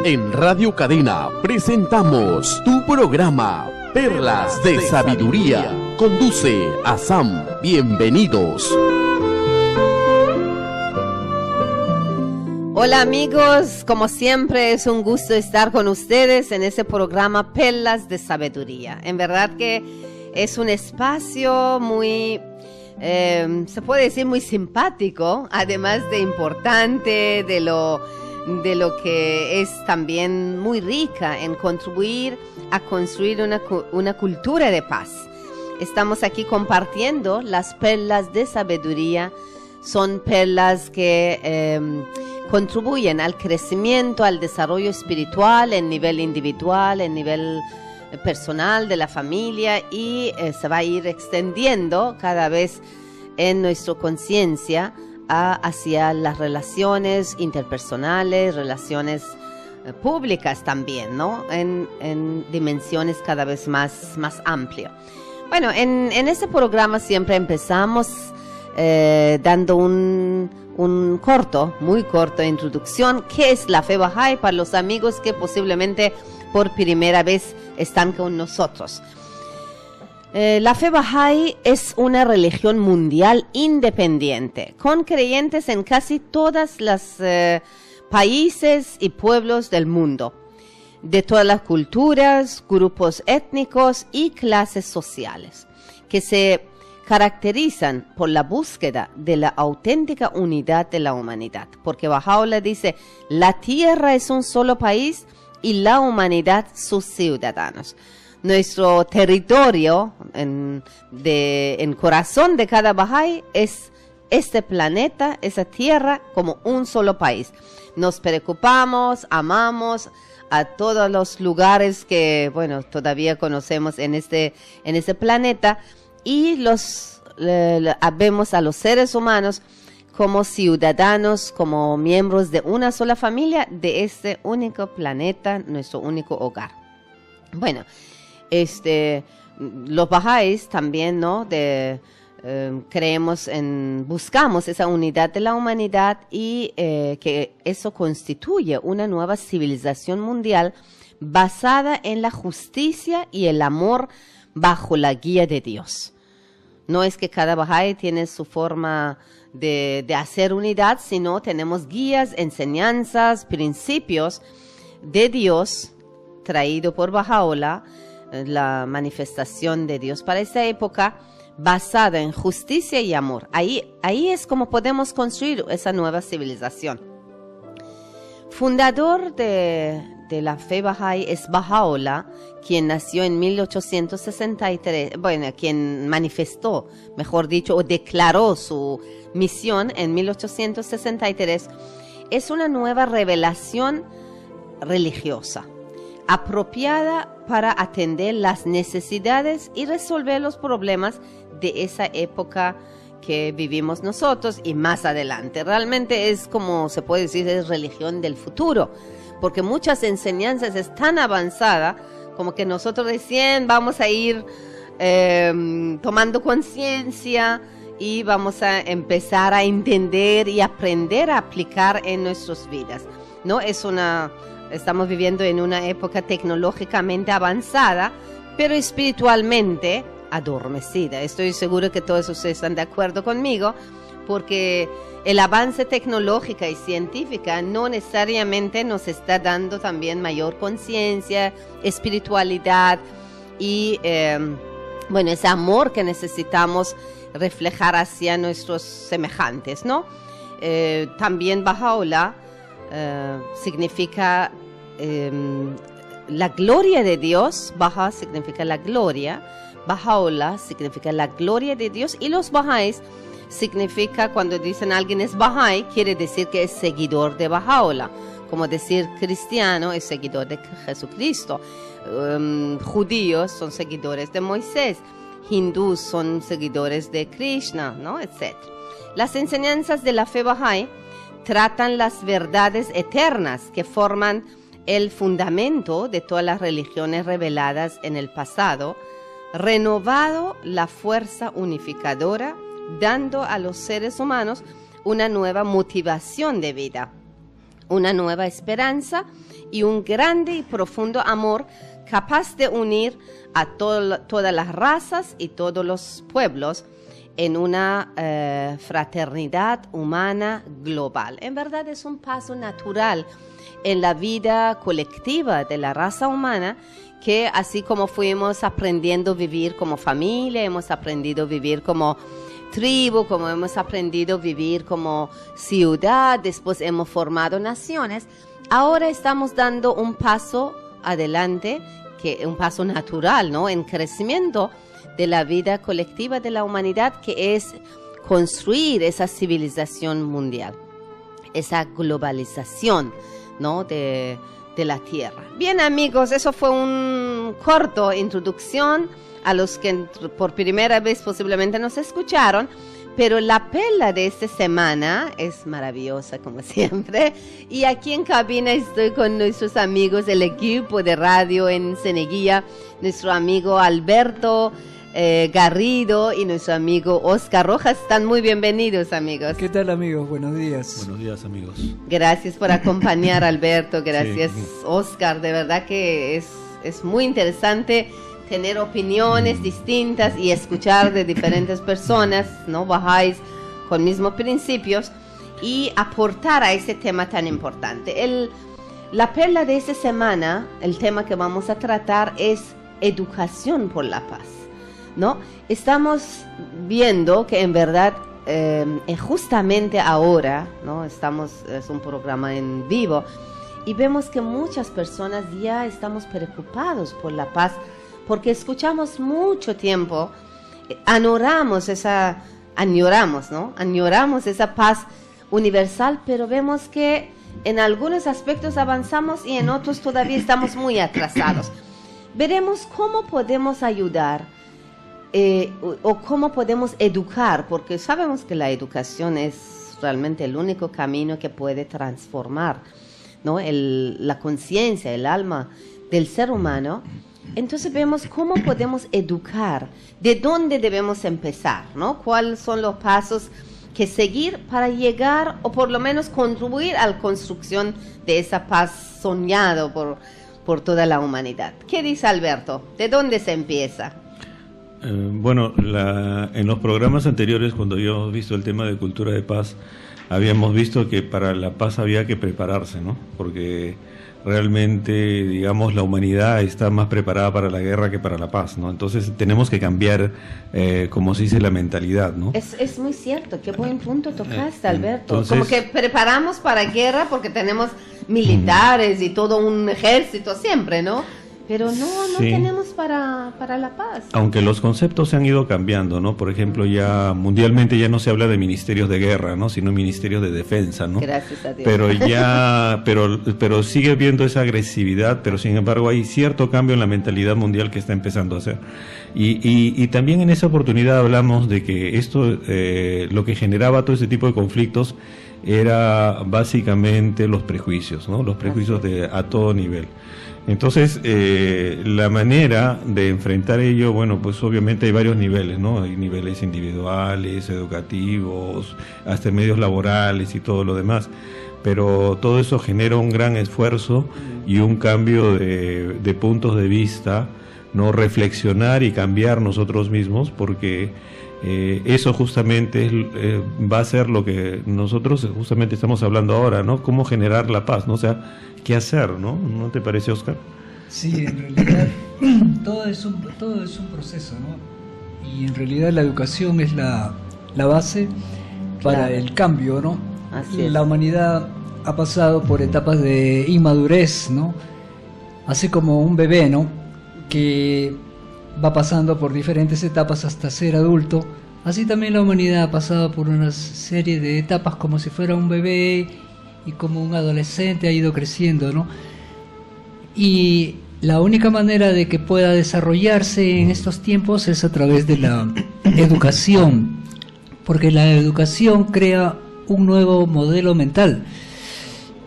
En Radio Cadena presentamos tu programa Perlas de Sabiduría. Conduce a Sam. Bienvenidos. Hola amigos, como siempre es un gusto estar con ustedes en este programa Perlas de Sabiduría. En verdad que es un espacio muy, se puede decir muy simpático, además de importante, de lo que es también muy rica en contribuir a construir una cultura de paz. Estamos aquí compartiendo las perlas de sabiduría. Son perlas que contribuyen al crecimiento, al desarrollo espiritual en nivel individual, en nivel personal de la familia, y se va a ir extendiendo cada vez en nuestra conciencia hacia las relaciones interpersonales, relaciones públicas también, ¿no? En dimensiones cada vez más amplias. Bueno, en este programa siempre empezamos dando un muy corto introducción. ¿Qué es la fe Bahá'í? Para los amigos que posiblemente por primera vez están con nosotros. La fe Bahá'í es una religión mundial independiente, con creyentes en casi todos los países y pueblos del mundo, de todas las culturas, grupos étnicos y clases sociales, que se caracterizan por la búsqueda de la auténtica unidad de la humanidad. Porque Baha'u'lláh dice, la tierra es un solo país y la humanidad sus ciudadanos. Nuestro territorio en corazón de cada Bahá'í es este planeta, esa tierra, como un solo país. Nos preocupamos, amamos a todos los lugares que, bueno, todavía conocemos en este planeta, y vemos a los seres humanos como ciudadanos, como miembros de una sola familia, de este único planeta, nuestro único hogar. Bueno, los Bahá'ís también, ¿no? Buscamos esa unidad de la humanidad, y que eso constituye una nueva civilización mundial basada en la justicia y el amor bajo la guía de Dios. No es que cada Bahá'í tiene su forma de hacer unidad, sino tenemos guías, enseñanzas, principios de Dios traído por Baha'u'lláh, la manifestación de Dios para esta época, basada en justicia y amor. Ahí es como podemos construir esa nueva civilización. Fundador de la fe Bahá'í es Baha'u'lláh, quien nació en 1863, quien manifestó, mejor dicho, o declaró su misión en 1863. Es una nueva revelación religiosa, apropiada para atender las necesidades y resolver los problemas de esa época que vivimos nosotros y más adelante. Realmente es, como se puede decir, es religión del futuro, porque muchas enseñanzas es tan avanzada como que nosotros recién vamos a ir tomando conciencia y vamos a empezar a entender y aprender a aplicar en nuestras vidas, ¿no? Estamos viviendo en una época tecnológicamente avanzada, pero espiritualmente adormecida. Estoy seguro que todos ustedes están de acuerdo conmigo, porque el avance tecnológico y científico no necesariamente nos está dando también mayor conciencia, espiritualidad y ese amor que necesitamos reflejar hacia nuestros semejantes, ¿no? También Baha'u'lláh significa la gloria de Dios. Baha significa la gloria, Baha'u'lláh significa la gloria de Dios, y los Bahá'ís significa, cuando dicen alguien es Bahá'í, quiere decir que es seguidor de Baha'u'lláh, como decir cristiano es seguidor de Jesucristo, judíos son seguidores de Moisés, hindús son seguidores de Krishna, ¿no? etc. Las enseñanzas de la fe Bahá'í tratan las verdades eternas que forman el fundamento de todas las religiones reveladas en el pasado, renovado la fuerza unificadora, dando a los seres humanos una nueva motivación de vida. una nueva esperanza y un grande y profundo amor capaz de unir a todas las razas y todos los pueblos en una fraternidad humana global. En verdad es un paso natural en la vida colectiva de la raza humana, que así como fuimos aprendiendo a vivir como familia, hemos aprendido a vivir como tribu, como hemos aprendido a vivir como ciudad, después hemos formado naciones, ahora estamos dando un paso adelante, un paso natural, ¿no?, en crecimiento de la vida colectiva de la humanidad, que es construir esa civilización mundial, esa globalización, ¿no?, de la Tierra. Bien, amigos, eso fue un corto introducción a los que por primera vez posiblemente nos escucharon, pero la perla de esta semana es maravillosa como siempre, y aquí en cabina estoy con nuestros amigos del equipo de radio en Ceneguía, nuestro amigo Alberto Garrido y nuestro amigo Oscar Rojas. Están muy bienvenidos, amigos. ¿Qué tal, amigos? Buenos días. Buenos días, amigos. Gracias por acompañar, Alberto. Gracias, sí. Oscar. De verdad que es muy interesante tener opiniones distintas y escuchar de diferentes personas, ¿no?, bajáis con mismos principios, y aportar a ese tema tan importante. La perla de esta semana, el tema que vamos a tratar es educación por la paz, ¿no? Estamos viendo que en verdad justamente ahora, ¿no?, es un programa en vivo, y vemos que muchas personas ya estamos preocupados por la paz, porque escuchamos mucho tiempo, añoramos esa paz universal, pero vemos que en algunos aspectos avanzamos y en otros todavía estamos muy atrasados. Veremos cómo podemos ayudar o cómo podemos educar, porque sabemos que la educación es realmente el único camino que puede transformar, ¿no?, la conciencia, el alma del ser humano. Entonces vemos cómo podemos educar, de dónde debemos empezar, ¿no?, cuáles son los pasos que seguir para llegar o por lo menos contribuir a la construcción de esa paz soñada por toda la humanidad. ¿Qué dice Alberto? ¿De dónde se empieza? Bueno, en los programas anteriores, cuando habíamos visto el tema de cultura de paz, habíamos visto que para la paz había que prepararse, ¿no? Porque realmente, digamos, la humanidad está más preparada para la guerra que para la paz, ¿no? Entonces tenemos que cambiar, como se dice, la mentalidad, ¿no? Es muy cierto, qué buen punto tocaste, Alberto. Entonces, como que preparamos para guerra porque tenemos militares y todo un ejército siempre, ¿no? Pero no sí, tenemos para la paz. Aunque los conceptos se han ido cambiando, ¿no? Por ejemplo, ya mundialmente ya no se habla de ministerios de guerra, ¿no?, sino ministerios de defensa, ¿no? Gracias a Dios. Pero sigue habiendo esa agresividad, pero sin embargo hay cierto cambio en la mentalidad mundial que está empezando a hacer. Y también en esa oportunidad hablamos de que esto, lo que generaba todo ese tipo de conflictos era básicamente los prejuicios, ¿no? Los prejuicios a todo nivel. Entonces, la manera de enfrentar ello, bueno, pues obviamente hay varios niveles, ¿no? Hay niveles individuales, educativos, hasta medios laborales y todo lo demás. Pero todo eso genera un gran esfuerzo y un cambio de puntos de vista, ¿no? Reflexionar y cambiar nosotros mismos, porque eso justamente va a ser lo que nosotros justamente estamos hablando ahora, ¿no? Cómo generar la paz, ¿no? O sea, ¿qué hacer, no? ¿No te parece, Oscar? Sí, en realidad todo es un proceso, ¿no? Y en realidad la educación es la base para el cambio, ¿no? Así es. La humanidad ha pasado por etapas de inmadurez, ¿no? Así como un bebé, ¿no?, que va pasando por diferentes etapas hasta ser adulto, así también la humanidad ha pasado por una serie de etapas como si fuera un bebé y como un adolescente ha ido creciendo, ¿no? Y la única manera de que pueda desarrollarse en estos tiempos es a través de la educación, porque la educación crea un nuevo modelo mental.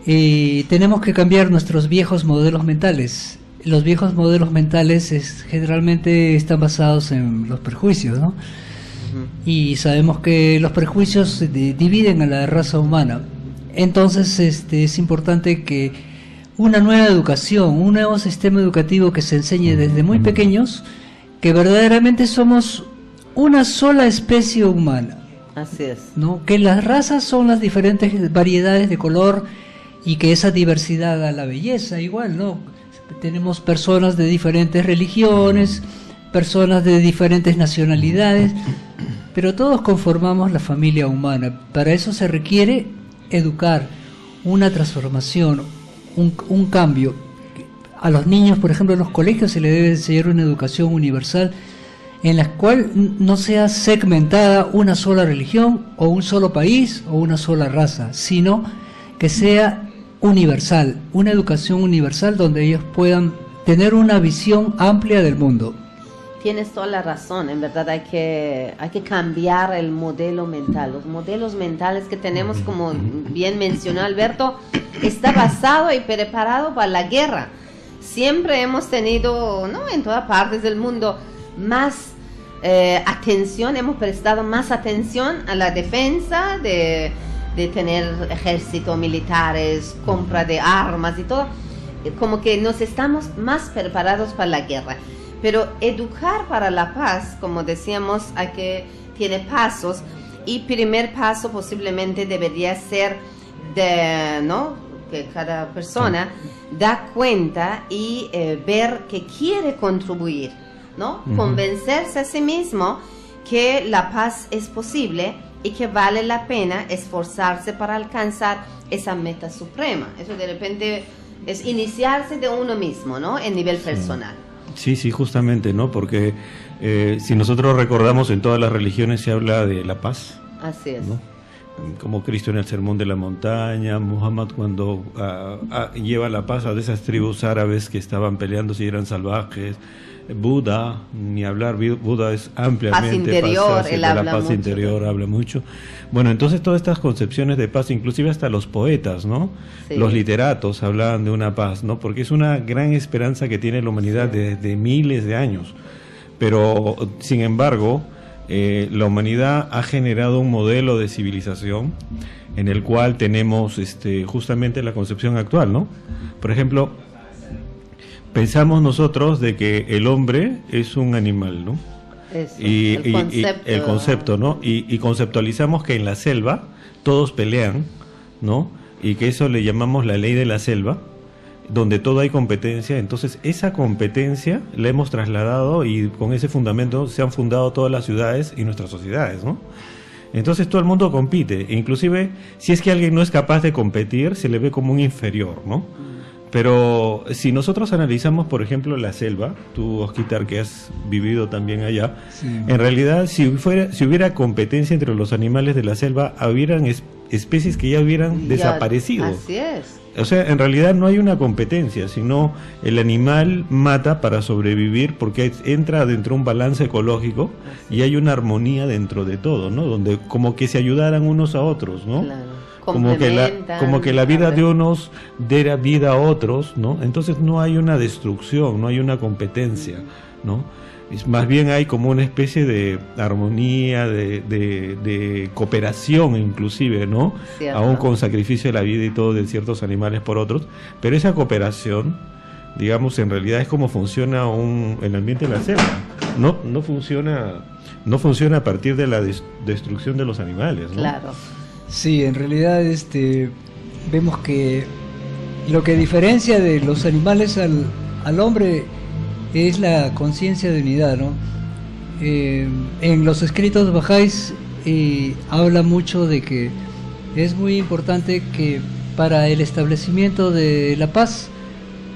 Tenemos que cambiar nuestros viejos modelos mentales. Los viejos modelos mentales generalmente están basados en los prejuicios, ¿no? Y sabemos que los prejuicios dividen a la raza humana. Entonces es importante que una nueva educación, un nuevo sistema educativo que se enseñe desde muy pequeños que verdaderamente somos una sola especie humana. Así es. ¿No? Que las razas son las diferentes variedades de color y que esa diversidad da la belleza igual, ¿no? Tenemos personas de diferentes religiones, personas de diferentes nacionalidades, pero todos conformamos la familia humana. Para eso se requiere educar, una transformación, un cambio. A los niños, por ejemplo, en los colegios se les debe enseñar una educación universal en la cual no sea segmentada una sola religión o un solo país o una sola raza, sino que sea universal, una educación universal donde ellos puedan tener una visión amplia del mundo. Tienes toda la razón, en verdad hay que cambiar el modelo mental. Los modelos mentales que tenemos, como bien mencionó Alberto, está basado y preparado para la guerra. Siempre hemos tenido, ¿no?, en todas partes del mundo, más atención, hemos prestado más atención a la defensa, de tener ejército, militares, compra de armas y todo, como que nos estamos más preparados para la guerra. Pero educar para la paz, como decíamos, tiene pasos, y primer paso posiblemente debería ser que cada persona da cuenta y ver que quiere contribuir, ¿no? Convencerse a sí mismo que la paz es posible y que vale la pena esforzarse para alcanzar esa meta suprema. Eso de repente es iniciarse de uno mismo, ¿no?, en nivel personal. Sí, justamente, ¿no? Porque si nosotros recordamos, en todas las religiones se habla de la paz. Así es. ¿No? Como Cristo en el Sermón de la Montaña, Muhammad cuando lleva la paz a esas tribus árabes que estaban peleando si eran salvajes, Buda, ni hablar, Buda es ampliamente paz interior, de la paz mucho, interior, habla mucho. Bueno, entonces todas estas concepciones de paz, inclusive hasta los poetas, ¿no? Sí. Los literatos hablaban de una paz, ¿no? Porque es una gran esperanza que tiene la humanidad desde miles de años. Pero, sin embargo, la humanidad ha generado un modelo de civilización en el cual tenemos justamente la concepción actual, ¿no? Por ejemplo, pensamos nosotros de que el hombre es un animal, ¿no? Eso, el concepto, ¿no? Y conceptualizamos que en la selva todos pelean, ¿no? Y que eso le llamamos la ley de la selva, donde todo hay competencia. Entonces esa competencia la hemos trasladado y con ese fundamento se han fundado todas las ciudades y nuestras sociedades, ¿no? Entonces todo el mundo compite, inclusive si es que alguien no es capaz de competir, se le ve como un inferior, ¿no? Pero si nosotros analizamos, por ejemplo, la selva, tú, Osquitar, que has vivido también allá, sí. En realidad, si hubiera competencia entre los animales de la selva, hubieran especies que ya hubieran desaparecido. Así es. O sea, en realidad no hay una competencia, sino el animal mata para sobrevivir porque entra dentro de un balance ecológico y hay una armonía dentro de todo, ¿no? Donde como que se ayudaran unos a otros, ¿no? Claro. Como que la vida de unos diera vida a otros, ¿no? Entonces no hay una destrucción, no hay una competencia, ¿no? Más bien hay como una especie de armonía, de cooperación inclusive, ¿no? Cierto. Aún con sacrificio de la vida y todo de ciertos animales por otros, pero esa cooperación, digamos, en realidad es como funciona el ambiente de la selva. No funciona a partir de la destrucción de los animales, ¿no? Claro. Sí, en realidad vemos que lo que diferencia de los animales al hombre es la conciencia de unidad, ¿no? En los escritos bajáis habla mucho de que es muy importante que para el establecimiento de la paz,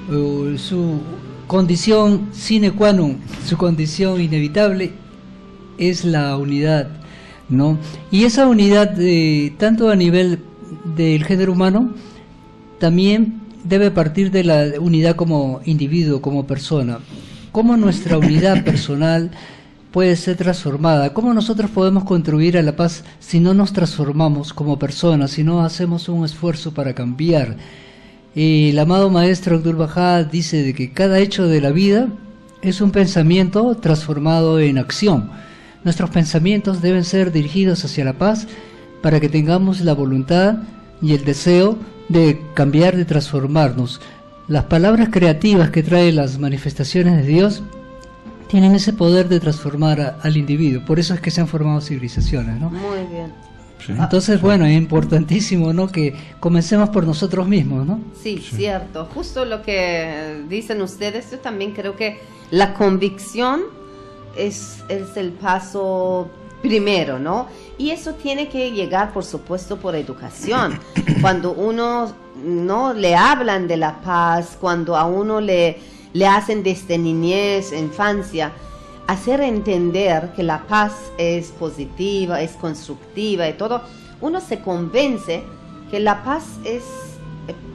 su condición sine qua non, su condición inevitable es la unidad, ¿no? Y esa unidad, tanto a nivel del género humano, también debe partir de la unidad como individuo, como persona. ¿Cómo nuestra unidad personal puede ser transformada? ¿Cómo nosotros podemos contribuir a la paz si no nos transformamos como personas, si no hacemos un esfuerzo para cambiar? El amado maestro Abdu'l-Bahá dice de que cada hecho de la vida es un pensamiento transformado en acción. Nuestros pensamientos deben ser dirigidos hacia la paz para que tengamos la voluntad y el deseo de cambiar, de transformarnos. Las palabras creativas que traen las manifestaciones de Dios tienen ese poder de transformar al individuo. Por eso es que se han formado civilizaciones, ¿no? Muy bien. Sí. Entonces, bueno, es importantísimo, ¿no?, que comencemos por nosotros mismos, ¿no? Sí, cierto. Justo lo que dicen ustedes, yo también creo que la convicción es el paso primero, ¿no? Y eso tiene que llegar, por supuesto, por educación. Cuando uno no le hablan de la paz, cuando a uno le hacen desde niñez, infancia, hacer entender que la paz es positiva, es constructiva y todo, uno se convence que la paz es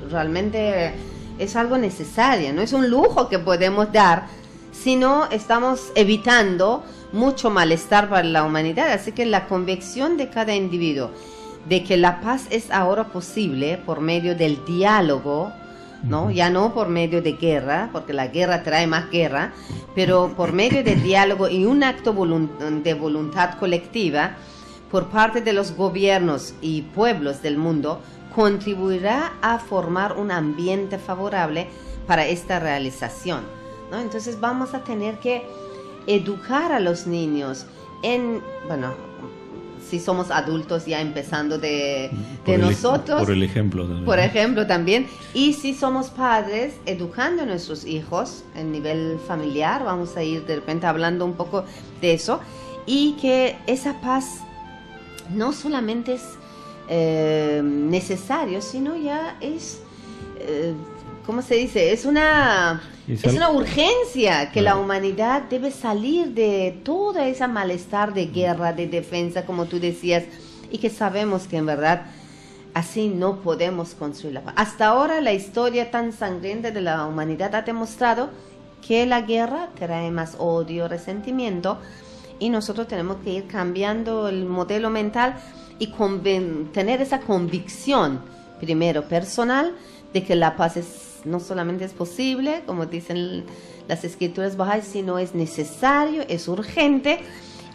realmente es algo necesario, no es un lujo que podemos dar, sino estamos evitando mucho malestar para la humanidad. Así que la convicción de cada individuo de que la paz es ahora posible por medio del diálogo, ¿no? Ya no por medio de guerra, porque la guerra trae más guerra, pero por medio de diálogo y un acto de voluntad colectiva por parte de los gobiernos y pueblos del mundo, contribuirá a formar un ambiente favorable para esta realización, ¿no? Entonces vamos a tener que educar a los niños si somos adultos, ya empezando de nosotros. Por el ejemplo también. Por ejemplo también. Y si somos padres, educando a nuestros hijos en nivel familiar, vamos a ir de repente hablando un poco de eso, y que esa paz no solamente es necesario, sino ya es... ¿cómo se dice? Es una urgencia que la humanidad debe salir de toda esa malestar de guerra, de defensa, como tú decías, y que sabemos que en verdad así no podemos construir la paz. Hasta ahora la historia tan sangrienta de la humanidad ha demostrado que la guerra trae más odio, resentimiento, y nosotros tenemos que ir cambiando el modelo mental y tener esa convicción, primero personal, de que la paz no solamente es posible, como dicen las escrituras bahá'ís, sino es necesario, es urgente,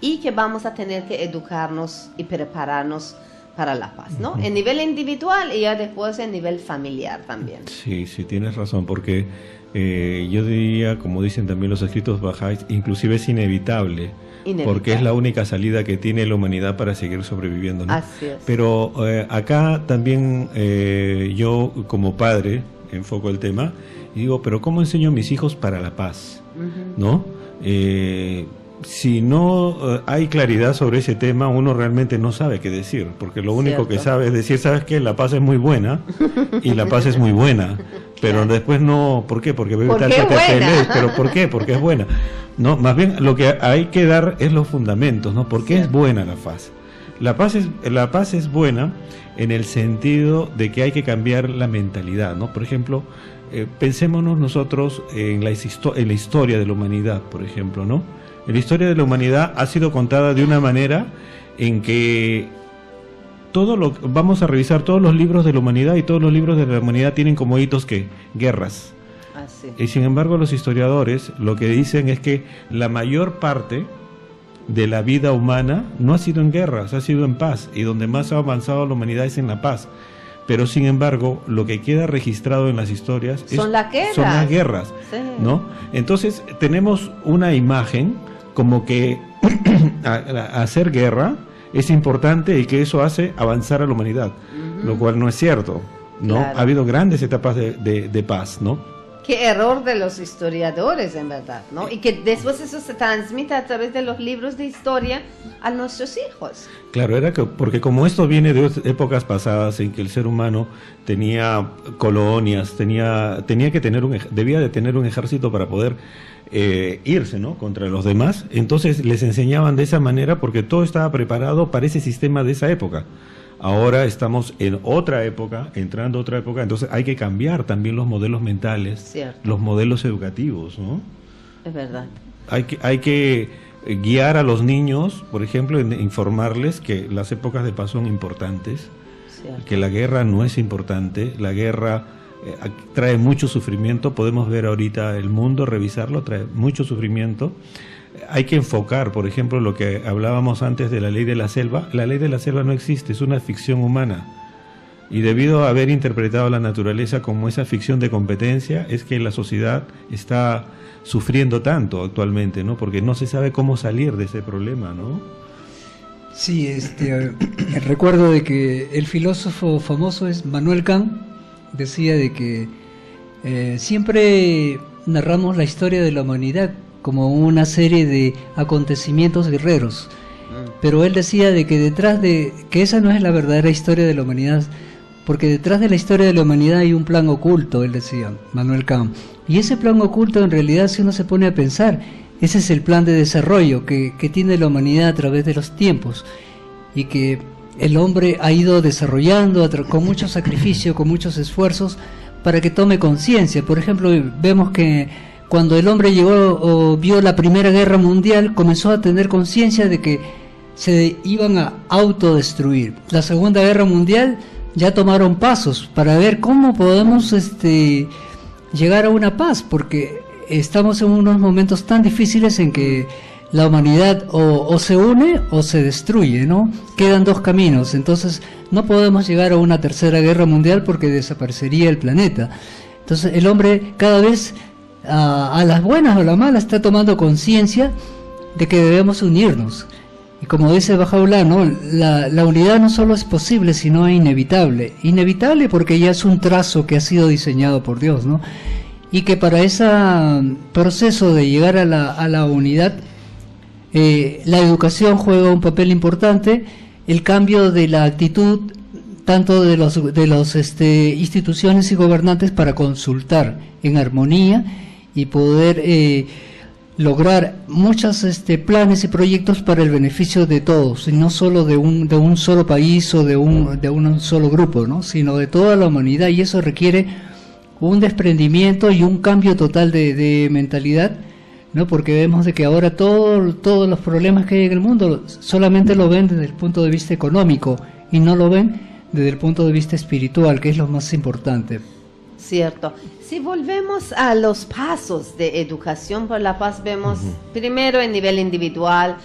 y que vamos a tener que educarnos y prepararnos para la paz, ¿no? En nivel individual y ya después en nivel familiar también. Sí, tienes razón, porque yo diría, como dicen también los escritos bahá'ís, inclusive es inevitable, porque es la única salida que tiene la humanidad para seguir sobreviviendo, ¿no? Así es. Pero acá también yo como padre enfoco el tema y digo, pero ¿cómo enseño a mis hijos para la paz? ¿No? Si no hay claridad sobre ese tema, uno realmente no sabe qué decir, porque lo único que sabe es decir, ¿sabes qué? La paz es muy buena y la paz es muy buena, pero después no, ¿por qué? Porque veo tal que te pelees, pero ¿por qué? Porque es buena. No, más bien lo que hay que dar es los fundamentos, ¿no? ¿Por qué es buena la paz? La paz es buena en el sentido de que hay que cambiar la mentalidad, ¿no? Por ejemplo, pensémonos nosotros en la historia de la humanidad, por ejemplo, ¿no? La historia de la humanidad ha sido contada de una manera en que vamos a revisar todos los libros de la humanidad, y todos los libros de la humanidad tienen como hitos que guerras. Y sin embargo los historiadores lo que dicen es que la mayor parte de la vida humana no ha sido en guerras, ha sido en paz, y donde más ha avanzado la humanidad es en la paz. Pero sin embargo, lo que queda registrado en las historias son las guerras, sí, ¿no? Entonces tenemos una imagen como que hacer guerra es importante y que eso hace avanzar a la humanidad, lo cual no es cierto, ¿no? Claro. Ha habido grandes etapas de paz, ¿no? Qué error de los historiadores, en verdad, ¿no? Y que después eso se transmite a través de los libros de historia a nuestros hijos. Claro, porque como esto viene de épocas pasadas en que el ser humano tenía colonias, debía de tener un ejército para poder irse, ¿no?, contra los demás. Entonces les enseñaban de esa manera porque todo estaba preparado para ese sistema de esa época. Ahora estamos en otra época, entrando a otra época, entonces hay que cambiar también los modelos mentales, cierto, los modelos educativos, ¿no? Es verdad. Hay que guiar a los niños, por ejemplo, informarles que las épocas de paz son importantes, cierto, que la guerra no es importante, la guerra trae mucho sufrimiento, podemos ver ahorita el mundo, revisarlo, trae mucho sufrimiento. Hay que enfocar, por ejemplo, lo que hablábamos antes de la ley de la selva. La ley de la selva no existe, es una ficción humana. Y debido a haber interpretado la naturaleza como esa ficción de competencia, es que la sociedad está sufriendo tanto actualmente, ¿no? Porque no se sabe cómo salir de ese problema, ¿no? Sí, recuerdo de que el filósofo famoso es Manuel Kant, decía de que siempre narramos la historia de la humanidad como una serie de acontecimientos guerreros, pero él decía de que que esa no es la verdadera historia de la humanidad, porque detrás de la historia de la humanidad hay un plan oculto, él decía, Manuel Kant, y ese plan oculto en realidad, si uno se pone a pensar, ese es el plan de desarrollo que tiene la humanidad a través de los tiempos, y que el hombre ha ido desarrollando con mucho sacrificio, con muchos esfuerzos, para que tome conciencia. Por ejemplo, vemos que cuando el hombre vio la Primera Guerra Mundial, comenzó a tener conciencia de que se iban a autodestruir. La Segunda Guerra Mundial ya tomaron pasos para ver cómo podemos llegar a una paz, porque estamos en unos momentos tan difíciles en que la humanidad o se une o se destruye, ¿no? Quedan dos caminos, entonces no podemos llegar a una tercera guerra mundial porque desaparecería el planeta. Entonces el hombre cada vez, a las buenas o a las malas, está tomando conciencia de que debemos unirnos. Y como dice Bahá'u'lláh, ¿no? La unidad no solo es posible, sino inevitable. Inevitable porque ya es un trazo que ha sido diseñado por Dios, ¿no? Y que para ese proceso de llegar a la unidad, la educación juega un papel importante, el cambio de la actitud tanto de los instituciones y gobernantes para consultar en armonía y poder lograr muchos planes y proyectos para el beneficio de todos, y no solo de un solo país o de un solo grupo, ¿no? Sino de toda la humanidad, y eso requiere un desprendimiento y un cambio total de mentalidad, ¿no? Porque vemos de que ahora todos los problemas que hay en el mundo solamente lo ven desde el punto de vista económico y no lo ven desde el punto de vista espiritual, que es lo más importante. Cierto. Si volvemos a los pasos de educación por la paz, vemos primero en nivel individual,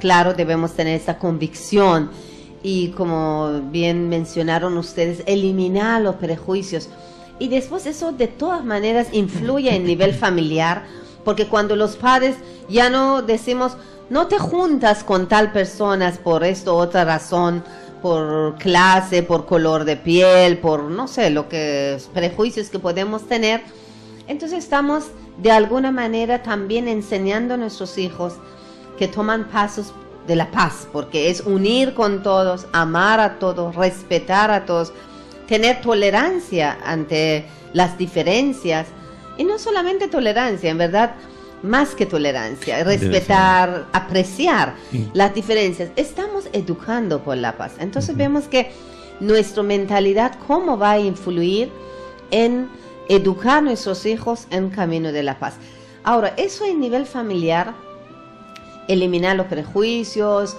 claro, debemos tener esa convicción y, como bien mencionaron ustedes, eliminar los prejuicios. Y después eso de todas maneras influye en nivel familiar, porque cuando los padres ya no decimos, no te juntas con tal personas por esto u otra razón, por clase, por color de piel, por no sé, prejuicios que podemos tener, entonces estamos de alguna manera también enseñando a nuestros hijos que toman pasos de la paz, porque es unir con todos, amar a todos, respetar a todos, tener tolerancia ante las diferencias, y no solamente tolerancia, en verdad, más que tolerancia, respetar, apreciar las diferencias. Estamos educando por la paz. Entonces vemos que nuestra mentalidad, cómo va a influir en educar a nuestros hijos en camino de la paz. Ahora, eso en nivel familiar, eliminar los prejuicios,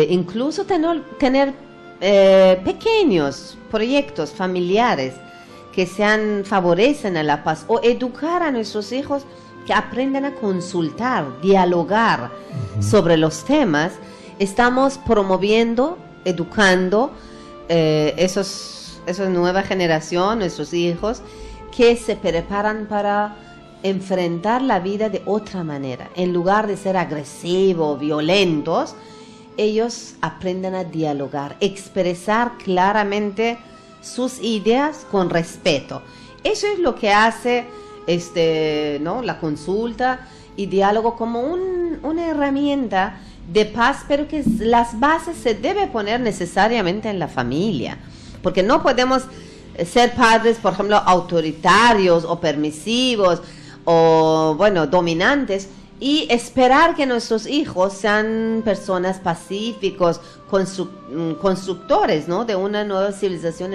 incluso tener pequeños proyectos familiares que favorecen a la paz, o educar a nuestros hijos que aprendan a consultar, dialogar sobre los temas. Estamos promoviendo, educando esa nueva generación, nuestros hijos, que se preparan para enfrentar la vida de otra manera. En lugar de ser agresivos, violentos, ellos aprenden a dialogar, expresar claramente sus ideas con respeto. Eso es lo que hace ¿no? la consulta y diálogo como una herramienta de paz, pero que las bases se debe poner necesariamente en la familia, porque no podemos ser padres, por ejemplo, autoritarios o permisivos o, dominantes, y esperar que nuestros hijos sean personas pacíficos, constructores, ¿no? de una nueva civilización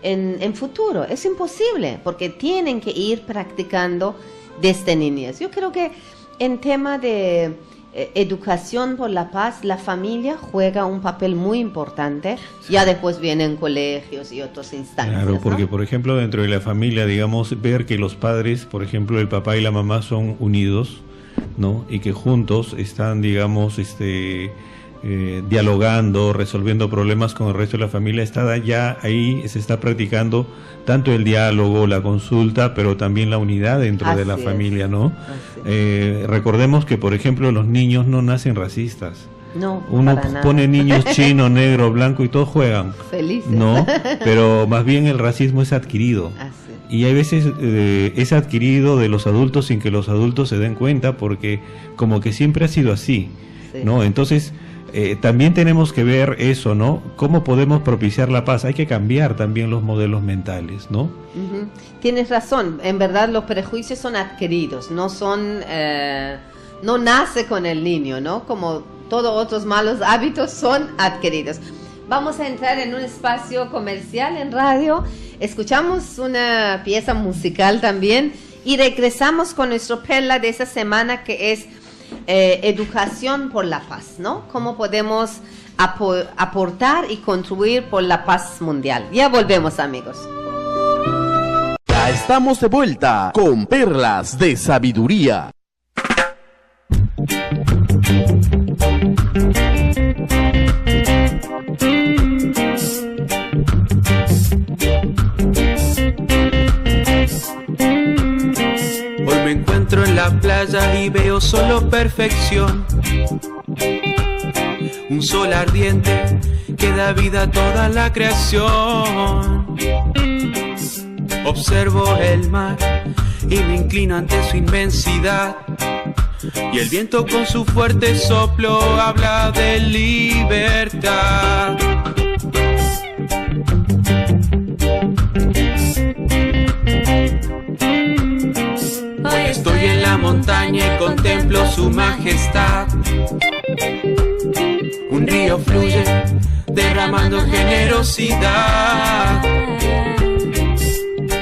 en futuro. Es imposible, porque tienen que ir practicando desde niñez. Yo creo que en tema de educación por la paz, la familia juega un papel muy importante. Ya después vienen colegios y otras instancias. Claro, porque ¿no? por ejemplo dentro de la familia, digamos, ver que los padres, por ejemplo el papá y la mamá son unidos, ¿no? Y que juntos están, digamos, dialogando, resolviendo problemas con el resto de la familia, está ya ahí, se está practicando tanto el diálogo, la consulta, pero también la unidad dentro de la familia, ¿no? Recordemos que, por ejemplo, los niños no nacen racistas. No, uno para nada. pone niños chino, negro, blanco y todos juegan. Felices. No, pero más bien el racismo es adquirido. Y hay veces es adquirido de los adultos sin que los adultos se den cuenta, porque como que siempre ha sido así, ¿no? Entonces también tenemos que ver eso, ¿no? ¿Cómo podemos propiciar la paz? Hay que cambiar también los modelos mentales, ¿no? Tienes razón, en verdad los prejuicios son adquiridos, no son, no nace con el niño, ¿no? Como todos otros malos hábitos son adquiridos. Vamos a entrar en un espacio comercial en radio, escuchamos una pieza musical también y regresamos con nuestro perla de esa semana, que es educación por la paz, ¿no? Cómo podemos aportar y contribuir por la paz mundial. Ya volvemos, amigos. Ya estamos de vuelta con Perlas de Sabiduría. Hoy me encuentro en la playa y veo solo perfección. Un sol ardiente que da vida a toda la creación. Observo el mar y me inclino ante su inmensidad. Y el viento con su fuerte soplo habla de libertad. Hoy estoy en la montaña y contemplo su majestad. Un río fluye derramando generosidad.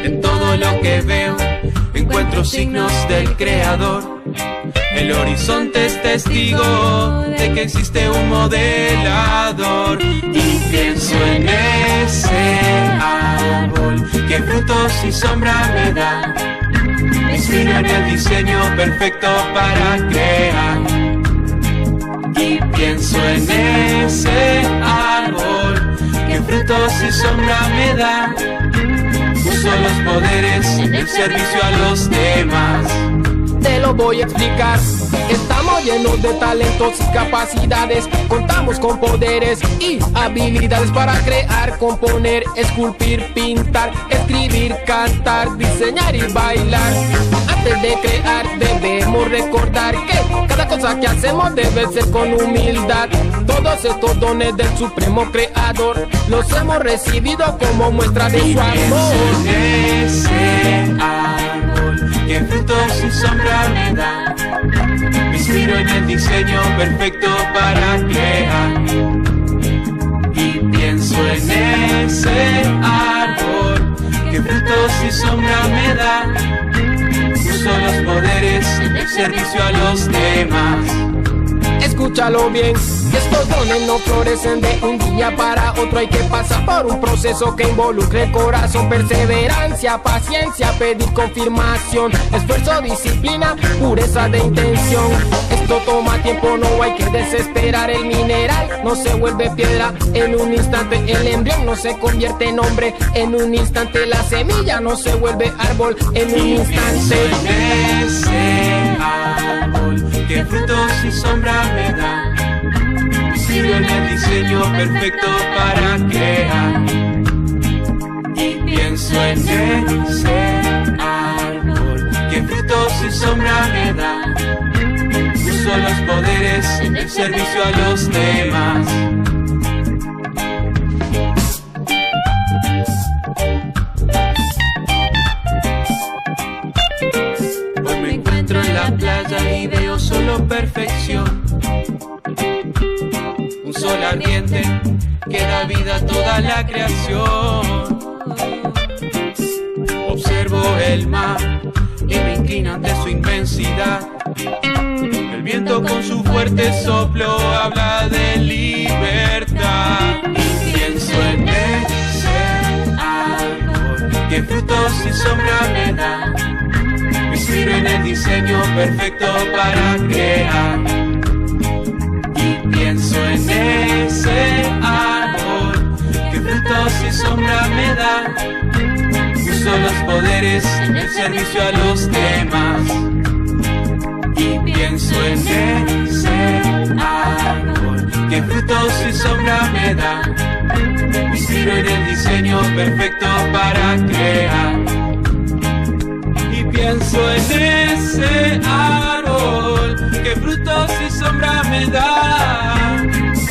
En todo lo que veo encuentro signos del Creador. El horizonte es testigo de que existe un modelador. Y pienso en ese árbol que frutos y sombra me da. Me inspiro en el diseño perfecto para crear. Y pienso en ese árbol que frutos y sombra me da. Uso los poderes en el servicio a los demás. Te lo voy a explicar. Estamos llenos de talentos y capacidades. Contamos con poderes y habilidades para crear, componer, esculpir, pintar, escribir, cantar, diseñar y bailar. Antes de crear debemos recordar que cada cosa que hacemos debe ser con humildad. Todos estos dones del Supremo Creador los hemos recibido como muestra de su amor. Ese árbol que frutos y sombra me da. Me inspiro en el diseño perfecto para crear. Y pienso en ese árbol que frutos y sombra me da. Uso los poderes en el servicio a los demás. Escúchalo bien, estos dones no florecen de un día para otro. Hay que pasar por un proceso que involucre el corazón, perseverancia, paciencia, pedir confirmación, esfuerzo, disciplina, pureza de intención. Esto toma tiempo, no hay que desesperar. El mineral no se vuelve piedra en un instante. El embrión no se convierte en hombre en un instante. La semilla no se vuelve árbol en un instante. Ese árbol que frutos y sombra me da. Me inspiro en el diseño perfecto para crear. Y pienso en ese árbol que frutos y sombra me da. Uso los poderes en el servicio a los demás. Hoy me encuentro en la playa y veo solo perfección. Un sol ardiente que da vida a toda la creación. Observo el mar y me inclino ante su inmensidad. El viento con su fuerte soplo habla de libertad. Y pienso en ese árbol que frutos y sombra me da. Me inspiro en el diseño perfecto para crear. Y pienso pienso en ese árbol que frutos y sombra me da. Uso los poderes en el servicio a los demás. Y pienso en ese árbol que frutos y sombra me da. Me inspiro en el diseño perfecto para crear. Y pienso en ese árbol que frutos y sombra me da.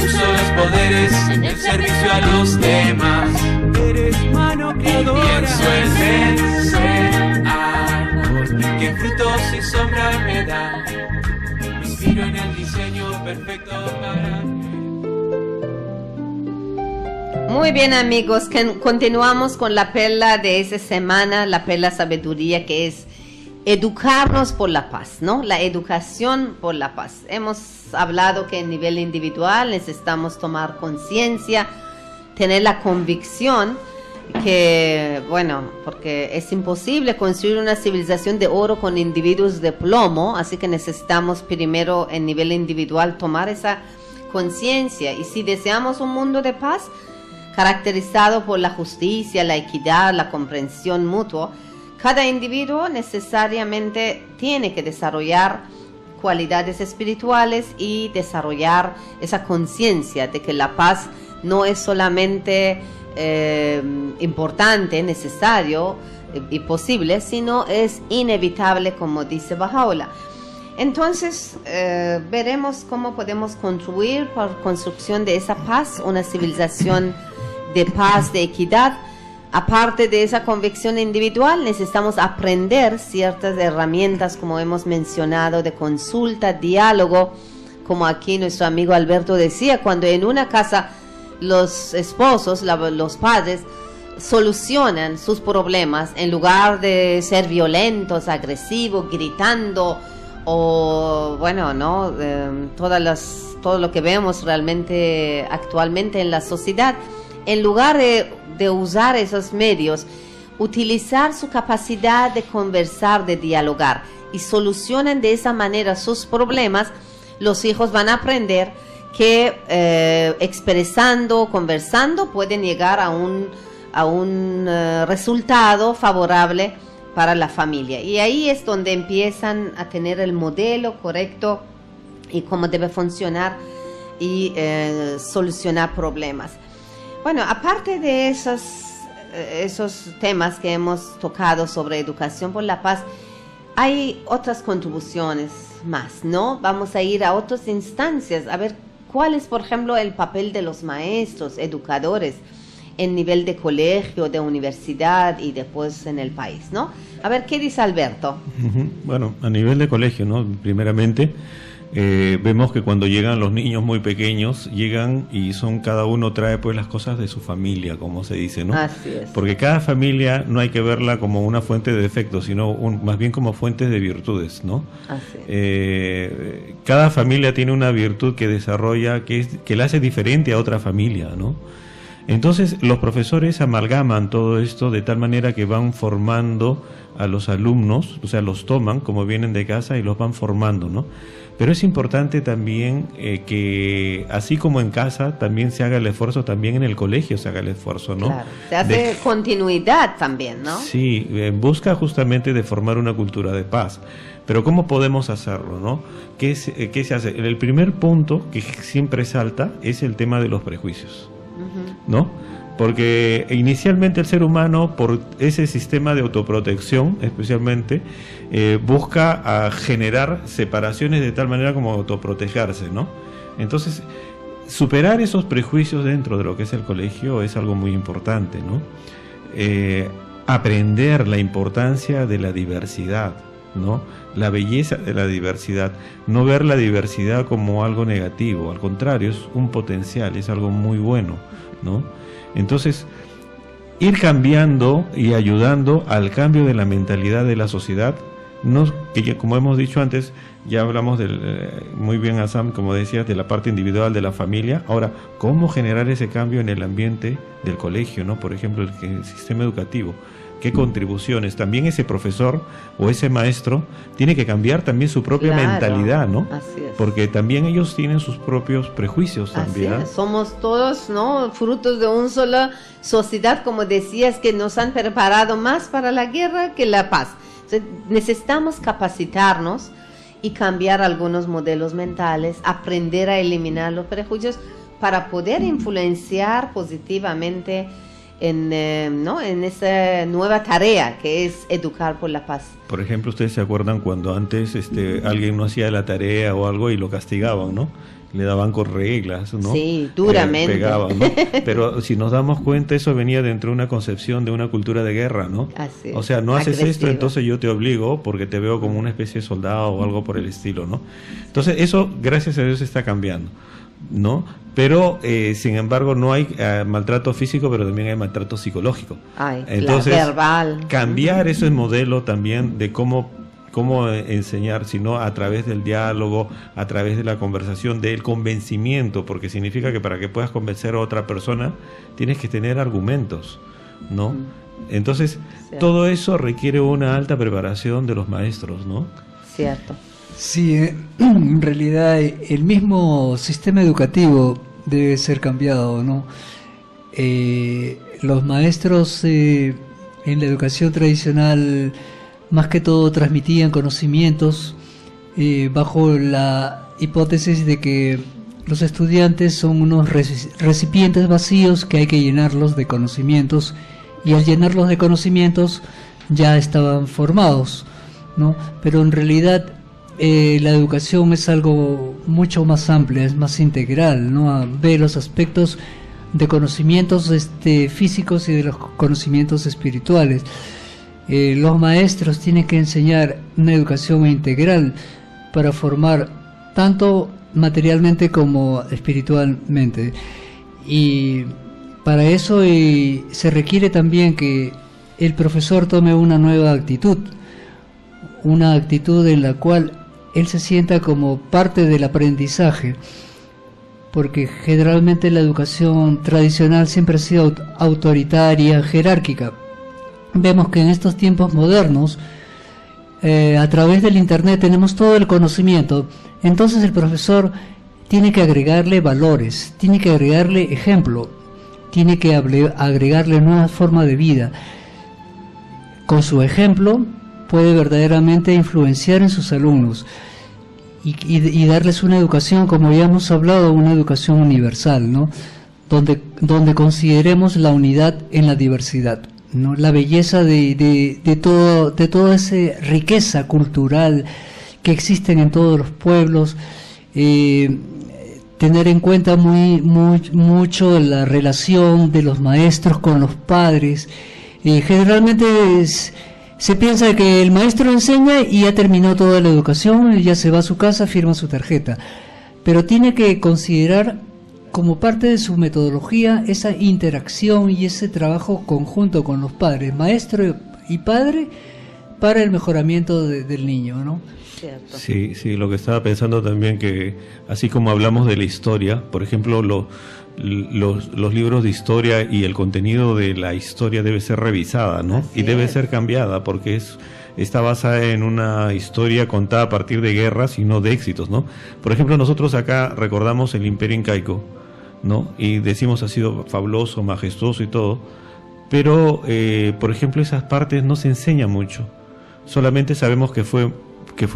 Uso los poderes en el servicio a los demás. Eres mano creadora. Y pienso en ese árbol que frutos y sombra me da. Me inspiro en el diseño perfecto para... Muy bien, amigos, continuamos con la perla de esta semana, la perla sabiduría, que es educarnos por la paz, ¿no? La educación por la paz. Hemos hablado que a nivel individual necesitamos tomar conciencia, tener la convicción que, bueno, porque es imposible construir una civilización de oro con individuos de plomo, así que necesitamos primero en nivel individual tomar esa conciencia. Y si deseamos un mundo de paz, caracterizado por la justicia, la equidad, la comprensión mutua, cada individuo necesariamente tiene que desarrollar cualidades espirituales y desarrollar esa conciencia de que la paz no es solamente importante, necesario y posible, sino es inevitable, como dice Baha'u'lláh. Entonces, veremos cómo podemos contribuir por construcción de esa paz, una civilización de paz, de equidad. Aparte de esa convicción individual, necesitamos aprender ciertas herramientas, como hemos mencionado, de consulta, diálogo, como aquí nuestro amigo Alberto decía, cuando en una casa los esposos, los padres, solucionan sus problemas en lugar de ser violentos, agresivos, gritando, o bueno, ¿no? Todo lo que vemos realmente actualmente en la sociedad. En lugar de usar esos medios, utilizar su capacidad de conversar, de dialogar, y solucionan de esa manera sus problemas, los hijos van a aprender que expresando, conversando, pueden llegar a un resultado favorable para la familia. Y ahí es donde empiezan a tener el modelo correcto y cómo debe funcionar y solucionar problemas. Bueno, aparte de esos temas que hemos tocado sobre educación por la paz, hay otras contribuciones más, ¿no? Vamos a ir a otras instancias, a ver cuál es, por ejemplo, el papel de los maestros, educadores, en nivel de colegio, de universidad y después en el país, ¿no? A ver, ¿qué dice Alberto? Bueno, a nivel de colegio, ¿no? Primeramente, vemos que cuando llegan los niños muy pequeños, llegan y cada uno trae pues las cosas de su familia, como se dice, ¿no? Así es. Porque cada familia no hay que verla como una fuente de defectos, sino más bien como fuentes de virtudes, ¿no? Así es. Cada familia tiene una virtud que desarrolla, que la hace diferente a otra familia, ¿no? Entonces los profesores amalgaman todo esto de tal manera que van formando a los alumnos, o sea, los toman como vienen de casa y los van formando, ¿no? Pero es importante también que así como en casa también se haga el esfuerzo, también en el colegio se haga el esfuerzo, ¿no? Claro, se hace continuidad también, ¿no? Sí, busca justamente de formar una cultura de paz. Pero ¿cómo podemos hacerlo, no? ¿Qué se hace? El primer punto que siempre salta es el tema de los prejuicios, ¿no? Porque inicialmente el ser humano, por ese sistema de autoprotección especialmente, busca generar separaciones de tal manera como autoprotegerse, ¿no? Entonces, superar esos prejuicios dentro de lo que es el colegio es algo muy importante, ¿no? Aprender la importancia de la diversidad, ¿no? La belleza de la diversidad, no ver la diversidad como algo negativo, al contrario, es un potencial, es algo muy bueno, ¿no? Entonces, ir cambiando y ayudando al cambio de la mentalidad de la sociedad, que como hemos dicho antes, ya hablamos muy bien, Azam, como decías, de la parte individual de la familia. Ahora, ¿cómo generar ese cambio en el ambiente del colegio, ¿no? Por ejemplo, el sistema educativo. qué contribuciones. También ese profesor o ese maestro tiene que cambiar también su propia mentalidad, ¿no? Así es. Porque también ellos tienen sus propios prejuicios también. Así es. Somos todos, ¿no?, frutos de una sola sociedad, como decías, que nos han preparado más para la guerra que la paz. Entonces, necesitamos capacitarnos y cambiar algunos modelos mentales, aprender a eliminar los prejuicios para poder influenciar positivamente en esa nueva tarea que es educar por la paz. Por ejemplo, ustedes se acuerdan cuando antes alguien no hacía la tarea o algo y lo castigaban, ¿no? Le daban con reglas, ¿no? Sí, duramente. Pegaban, ¿no? Pero si nos damos cuenta, eso venía dentro de una concepción de una cultura de guerra, ¿no? Así es. O sea, no haces Agresiva. esto, entonces yo te obligo porque te veo como una especie de soldado o algo por el estilo, ¿no? Entonces, eso, gracias a Dios, está cambiando, ¿no? Pero, sin embargo, no hay maltrato físico, pero también hay maltrato psicológico. Ay, Entonces, verbal. cambiar ese modelo también de cómo enseñar, sino a través del diálogo, a través de la conversación, del convencimiento, porque significa que para que puedas convencer a otra persona tienes que tener argumentos, ¿no? Entonces, todo eso requiere una alta preparación de los maestros, ¿no? Cierto. Sí, en realidad el mismo sistema educativo debe ser cambiado, ¿no? Los maestros en la educación tradicional más que todo transmitían conocimientos bajo la hipótesis de que los estudiantes son unos recipientes vacíos que hay que llenarlos de conocimientos, y al llenarlos de conocimientos ya estaban formados, ¿no? Pero en realidad la educación es algo mucho más amplio, es más integral, ¿no? Ve los aspectos de conocimientos físicos y de los conocimientos espirituales. Los maestros tienen que enseñar una educación integral para formar tanto materialmente como espiritualmente, y para eso se requiere también que el profesor tome una nueva actitud, una actitud en la cual él se sienta como parte del aprendizaje, porque generalmente la educación tradicional siempre ha sido autoritaria, jerárquica. Vemos que en estos tiempos modernos, a través del internet tenemos todo el conocimiento, entonces el profesor tiene que agregarle valores, tiene que agregarle ejemplo, tiene que agregarle nueva forma de vida. Con su ejemplo puede verdaderamente influenciar en sus alumnos y darles una educación, como ya hemos hablado, una educación universal, ¿no? Donde consideremos la unidad en la diversidad, ¿no? La belleza de toda esa riqueza cultural que existen en todos los pueblos, tener en cuenta mucho la relación de los maestros con los padres. Generalmente se piensa que el maestro enseña y ya terminó toda la educación, y ya se va a su casa, firma su tarjeta, pero tiene que considerar como parte de su metodología esa interacción y ese trabajo conjunto con los padres, maestro y padre, para el mejoramiento del niño, ¿no? Cierto. Sí, lo que estaba pensando también, que así como hablamos de la historia, por ejemplo, los libros de historia y el contenido de la historia debe ser revisada, ¿no? Así y debe es. ser cambiada, porque está basada en una historia contada a partir de guerras y no de éxitos, ¿no? Por ejemplo, nosotros acá recordamos el Imperio Incaico, ¿no? Y decimos ha sido fabuloso, majestuoso y todo, pero por ejemplo esas partes no se enseñan mucho, solamente sabemos que fue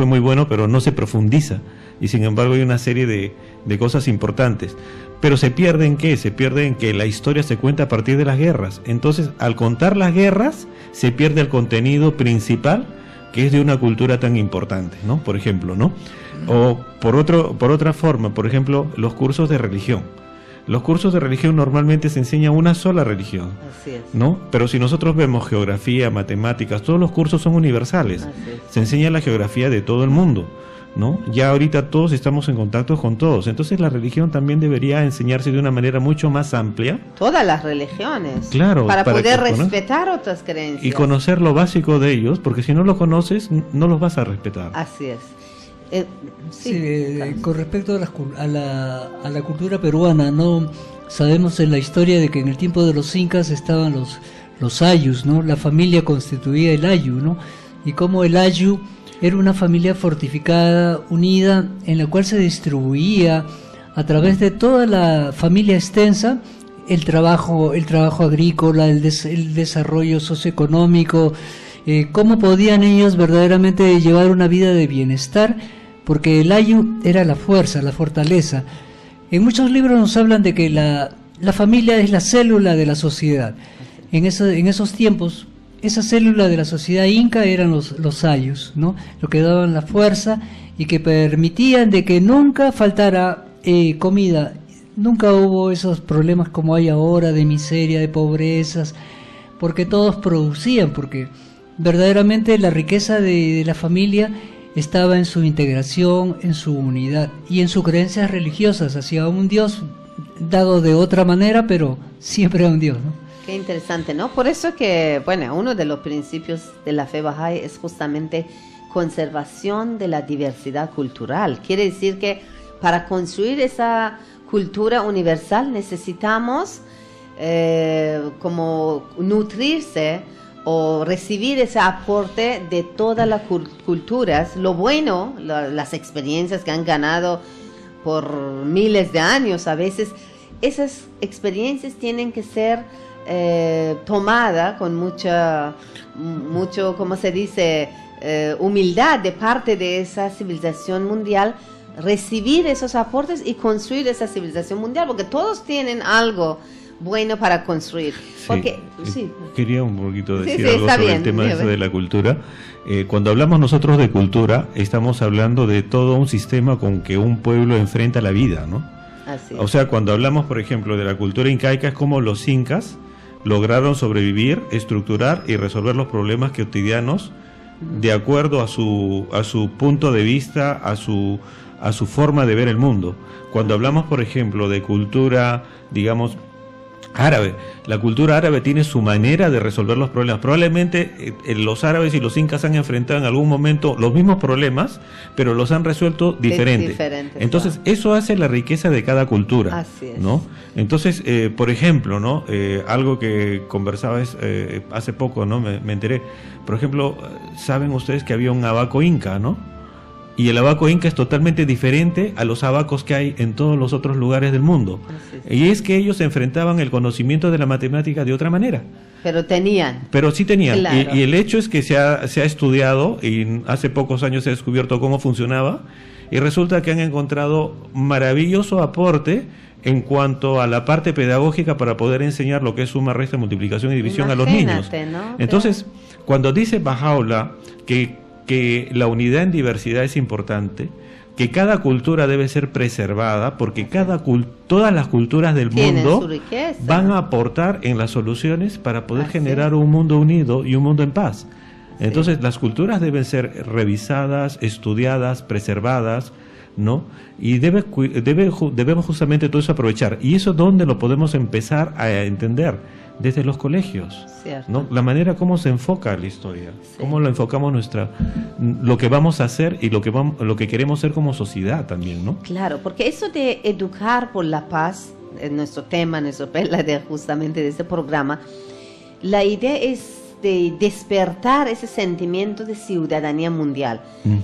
muy bueno, pero no se profundiza, y sin embargo hay una serie de cosas importantes, pero se pierde en que la historia se cuenta a partir de las guerras. Entonces, al contar las guerras se pierde el contenido principal, que es de una cultura tan importante, ¿no? Por ejemplo, ¿no? O por otra forma, por ejemplo, los cursos de religión. Los cursos de religión normalmente se enseña una sola religión, Así es. ¿no? Pero si nosotros vemos geografía, matemáticas, todos los cursos son universales. Así es. Se enseña la geografía de todo el mundo, ¿no? Ya ahorita todos estamos en contacto con todos. Entonces la religión también debería enseñarse de una manera mucho más amplia. Todas las religiones. Claro, Para para poder que respetar otras creencias. Y conocer lo básico de ellos, porque si no lo conoces, no los vas a respetar. Así es. Sí, con respecto a la cultura peruana, ¿no? Sabemos en la historia de que en el tiempo de los incas estaban los ayus, ¿no? La familia constituía el ayu, ¿no? Y cómo el ayu era una familia fortificada, unida, en la cual se distribuía a través de toda la familia extensa el trabajo agrícola, el desarrollo socioeconómico, cómo podían ellos verdaderamente llevar una vida de bienestar, porque el ayu era la fuerza, la fortaleza. En muchos libros nos hablan de que la familia es la célula de la sociedad. En esos tiempos, esa célula de la sociedad inca eran los ayus, ¿no? Lo que daban la fuerza y que permitían de que nunca faltara comida. Nunca hubo esos problemas como hay ahora de miseria, de pobrezas, porque todos producían, porque verdaderamente la riqueza de la familia estaba en su integración, en su unidad y en sus creencias religiosas hacia un Dios dado de otra manera, pero siempre a un Dios, ¿no? Qué interesante, ¿no? Por eso que, bueno, uno de los principios de la fe Bahá'í es justamente conservación de la diversidad cultural. Quiere decir que para construir esa cultura universal necesitamos como nutrirse o recibir ese aporte de todas las culturas, lo bueno, las experiencias que han ganado por miles de años. A veces esas experiencias tienen que ser tomadas con mucho, ¿cómo se dice?, humildad de parte de esa civilización mundial, recibir esos aportes y construir esa civilización mundial, porque todos tienen algo bueno para construir. Porque, quería un poquito decir algo sobre el tema de la cultura. Cuando hablamos nosotros de cultura, estamos hablando de todo un sistema con que un pueblo enfrenta la vida, ¿no? Así. O sea, cuando hablamos, por ejemplo, de la cultura incaica, es como los incas lograron sobrevivir, estructurar y resolver los problemas cotidianos de acuerdo a su punto de vista, a su forma de ver el mundo. Cuando hablamos, por ejemplo, de cultura, digamos, árabe, la cultura árabe tiene su manera de resolver los problemas. Probablemente los árabes y los incas han enfrentado en algún momento los mismos problemas, pero los han resuelto diferentes. Entonces, eso hace la riqueza de cada cultura. Así es. ¿No? Entonces, por ejemplo, ¿no? Algo que conversaba hace poco, ¿no? Me enteré. Por ejemplo, saben ustedes que había un abaco inca, ¿no? Y el abaco inca es totalmente diferente a los abacos que hay en todos los otros lugares del mundo. Y es que ellos enfrentaban el conocimiento de la matemática de otra manera. Pero sí tenían. Claro. Y el hecho es que se ha estudiado, y hace pocos años se ha descubierto cómo funcionaba, y resulta que han encontrado maravilloso aporte en cuanto a la parte pedagógica para poder enseñar lo que es suma, resta, multiplicación y división a los niños. ¿No? Entonces, cuando dice Baha'u'lláh que la unidad en diversidad es importante, que cada cultura debe ser preservada, porque todas las culturas del mundo van a aportar en las soluciones para poder generar un mundo unido y un mundo en paz. Entonces, las culturas deben ser revisadas, estudiadas, preservadas, ¿no? Y debemos justamente todo eso aprovechar. Y eso, ¿dónde lo podemos empezar a entender? Desde los colegios, ¿no? La manera como se enfoca la historia, cómo lo enfocamos lo que vamos a hacer y lo que queremos ser como sociedad también, ¿no? Claro, porque eso de educar por la paz, es nuestro tema, nuestro perla justamente de este programa, la idea es de despertar ese sentimiento de ciudadanía mundial,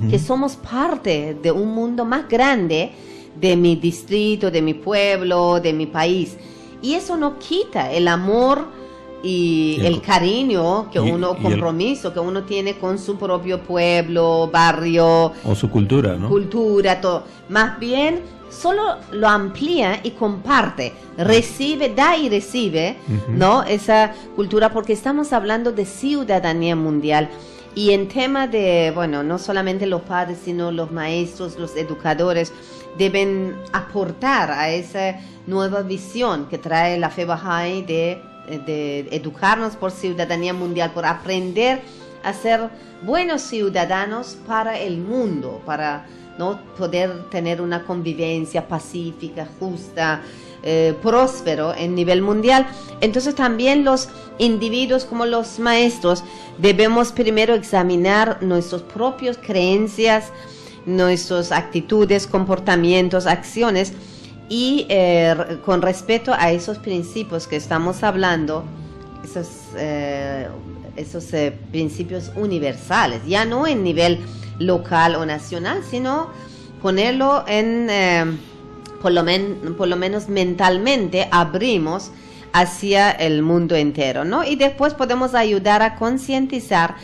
que somos parte de un mundo más grande de mi distrito, de mi pueblo, de mi país. Y eso no quita el amor y el cariño compromiso que uno tiene con su propio pueblo, barrio. O su cultura, ¿no? Cultura, todo. Más bien, solo lo amplía y comparte. Da y recibe, ¿no? Esa cultura, porque estamos hablando de ciudadanía mundial. Y en tema de, bueno, no solamente los padres, sino los maestros, los educadores, deben aportar a esa nueva visión que trae la fe Bahá'í de educarnos por ciudadanía mundial, por aprender a ser buenos ciudadanos para el mundo, para no poder tener una convivencia pacífica, justa, próspero en nivel mundial. Entonces también los individuos como los maestros debemos primero examinar nuestras propias creencias, nuestras actitudes, comportamientos, acciones, y con respecto a esos principios que estamos hablando, principios universales, ya no en nivel local o nacional, sino ponerlo en, por lo menos mentalmente, abrimos hacia el mundo entero, ¿no? Y después podemos ayudar a concientizar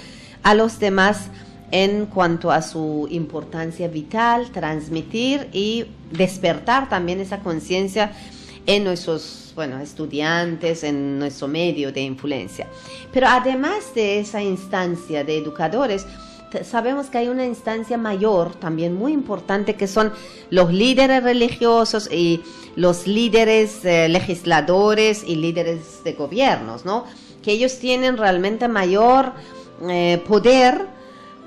a los demás en cuanto a su importancia vital, transmitir y despertar también esa conciencia en nuestros, estudiantes, en nuestro medio de influencia. Pero además de esa instancia de educadores, sabemos que hay una instancia mayor, también muy importante, que son los líderes religiosos y los líderes legisladores y líderes de gobiernos, ¿no? Que ellos tienen realmente mayor poder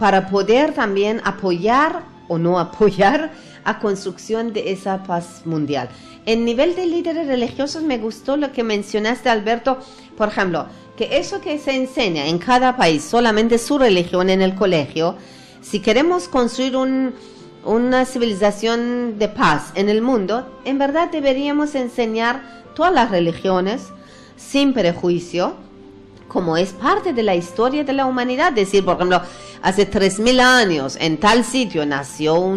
para poder también apoyar o no apoyar a construcción de esa paz mundial. En nivel de líderes religiosos me gustó lo que mencionaste, Alberto, por ejemplo, que eso que se enseña en cada país, solamente su religión en el colegio, si queremos construir una civilización de paz en el mundo, en verdad deberíamos enseñar todas las religiones sin prejuicio, como es parte de la historia de la humanidad. Decir, por ejemplo, hace 3000 años en tal sitio nació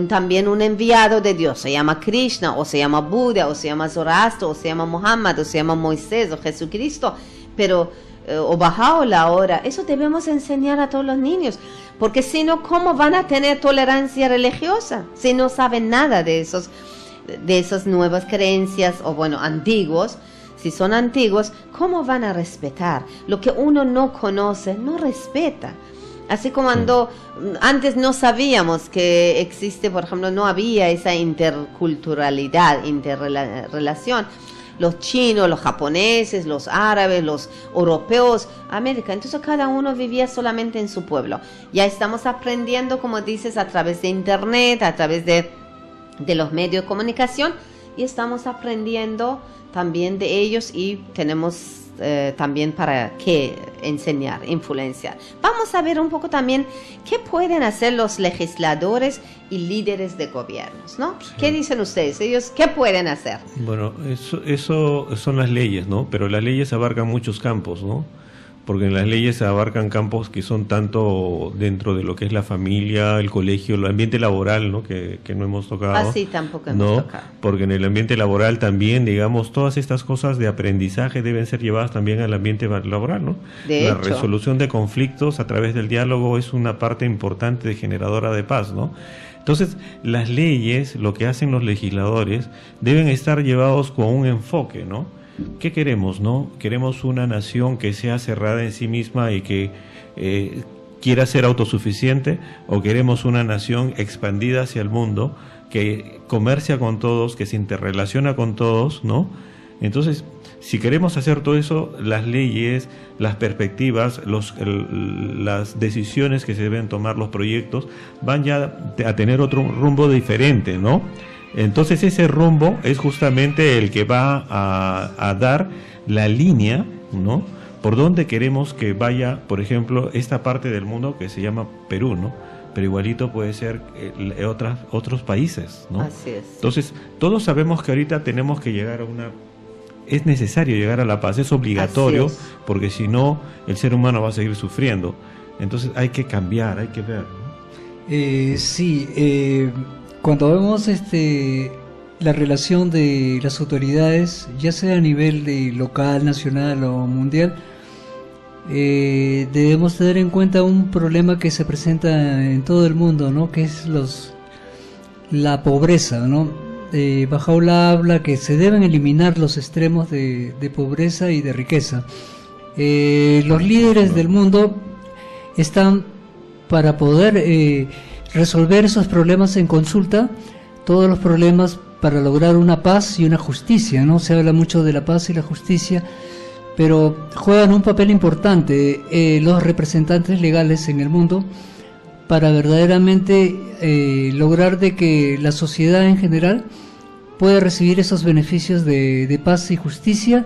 también un enviado de Dios, se llama Krishna, o se llama Buda, o se llama Zoroastro, o se llama Muhammad, o se llama Moisés, o Jesucristo, pero o Bahá'u'lláh ahora. Eso debemos enseñar a todos los niños, porque si no, ¿cómo van a tener tolerancia religiosa? Si no saben nada de esas nuevas creencias, o antiguos. Si son antiguos, ¿cómo van a respetar? Lo que uno no conoce, no respeta. Así como antes no sabíamos que existe, por ejemplo, no había esa interculturalidad, interrelación. Los chinos, los japoneses, los árabes, los europeos, América. Entonces cada uno vivía solamente en su pueblo. Ya estamos aprendiendo, como dices, a través de internet, a través de los medios de comunicación, y estamos aprendiendo también de ellos, y tenemos también para qué enseñar, influenciar. Vamos a ver un poco también qué pueden hacer los legisladores y líderes de gobiernos, ¿no? Sí. ¿Qué dicen ustedes? ¿Ellos qué pueden hacer? Bueno, eso son las leyes, ¿no? Pero las leyes abarcan muchos campos, ¿no? Porque en las leyes abarcan campos que son tanto dentro de lo que es la familia, el colegio, el ambiente laboral, ¿no? Que no hemos tocado. Así tampoco hemos tocado. Porque en el ambiente laboral también, digamos, todas estas cosas de aprendizaje deben ser llevadas también al ambiente laboral, ¿no? La resolución de conflictos a través del diálogo es una parte importante de generadora de paz, ¿no? Entonces, las leyes, lo que hacen los legisladores, deben estar llevados con un enfoque, ¿no? ¿Qué queremos, no? ¿Queremos una nación que sea cerrada en sí misma y que quiera ser autosuficiente? ¿O queremos una nación expandida hacia el mundo, que comercia con todos, que se interrelaciona con todos, ¿no? Entonces, si queremos hacer todo eso, las leyes, las perspectivas, las decisiones que se deben tomar, los proyectos, van ya a tener otro rumbo diferente, ¿no? Entonces ese rumbo es justamente el que va a dar la línea, ¿no? Por donde queremos que vaya, por ejemplo, esta parte del mundo que se llama Perú, ¿no? Pero igualito puede ser otros países, ¿no? Así es. Entonces, todos sabemos que ahorita tenemos que llegar a es necesario llegar a la paz, es obligatorio, porque si no, el ser humano va a seguir sufriendo. Entonces hay que cambiar, hay que ver, ¿no? Cuando vemos la relación de las autoridades, ya sea a nivel de local, nacional o mundial, debemos tener en cuenta un problema que se presenta en todo el mundo, ¿no? Que es la pobreza, ¿no? Bahá'u'lláh habla que se deben eliminar los extremos de pobreza y de riqueza. Los líderes del mundo están para poder resolver esos problemas en consulta, todos los problemas para lograr una paz y una justicia, ¿no? Se habla mucho de la paz y la justicia, pero juegan un papel importante los representantes legales en el mundo para verdaderamente lograr de que la sociedad en general pueda recibir esos beneficios de paz y justicia,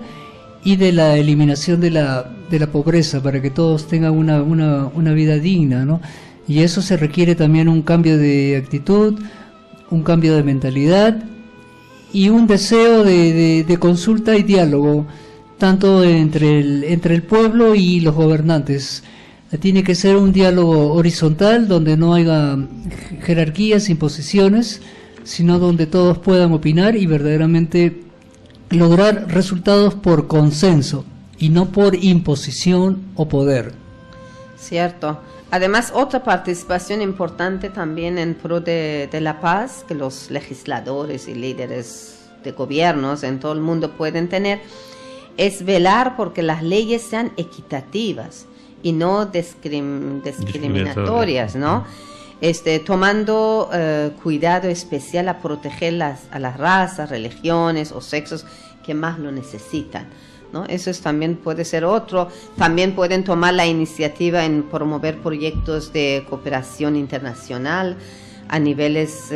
y de la eliminación de la pobreza, para que todos tengan una vida digna, ¿no? Y eso se requiere también un cambio de actitud, un cambio de mentalidad y un deseo de consulta y diálogo tanto entre el pueblo y los gobernantes. Tiene que ser un diálogo horizontal donde no haya jerarquías, imposiciones, sino donde todos puedan opinar y verdaderamente lograr resultados por consenso y no por imposición o poder. Cierto. Además, otra participación importante también en pro de la paz que los legisladores y líderes de gobiernos en todo el mundo pueden tener es velar porque las leyes sean equitativas y no discriminatorias, ¿no? Tomando cuidado especial a proteger a las razas, religiones o sexos que más lo necesitan, ¿no? Eso también puede ser otro. También pueden tomar la iniciativa en promover proyectos de cooperación internacional a niveles